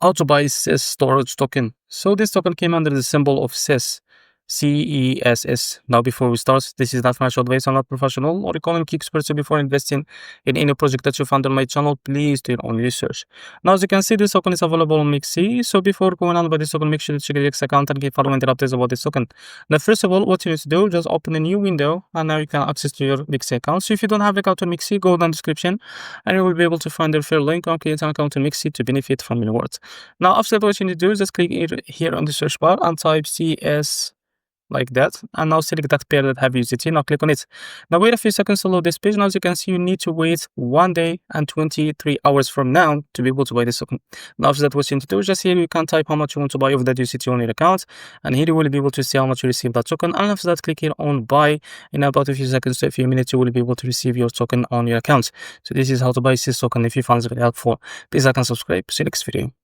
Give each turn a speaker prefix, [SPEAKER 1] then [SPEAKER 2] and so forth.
[SPEAKER 1] how to buy CESS storage token. So this token came under the symbol of CESS, CESS. Now, before we start, this is not financial advice. I'm not professional or economic expert. So before investing in any project that you find on my channel, please do your own research. Now, as you can see, this token is available on MEXC. So before going on by this token, make sure to check your account and keep following the updates about this token. Now, first of all, what you need to do, just open a new window, and now you can access to your MEXC account. So if you don't have an account on MEXC, go down the description, and you will be able to find the referral link and create an account on MEXC to benefit from your rewards. Now, after that, what you need to do is just click here on the search bar and type CESS like that, and now select that pair that have USDT. Now click on it. Now wait a few seconds to load this page. Now as you can see, you need to wait 1 day and 23 hours from now to be able to buy this token. Now after that, what you need to do is just here you can type how much you want to buy of that USDT on your account, and here you will be able to see how much you receive that token. And after that, click here on buy. In about a few seconds to a few minutes, you will be able to receive your token on your account. So this is how to buy this token. If you found it very helpful, please like and subscribe. See you next video.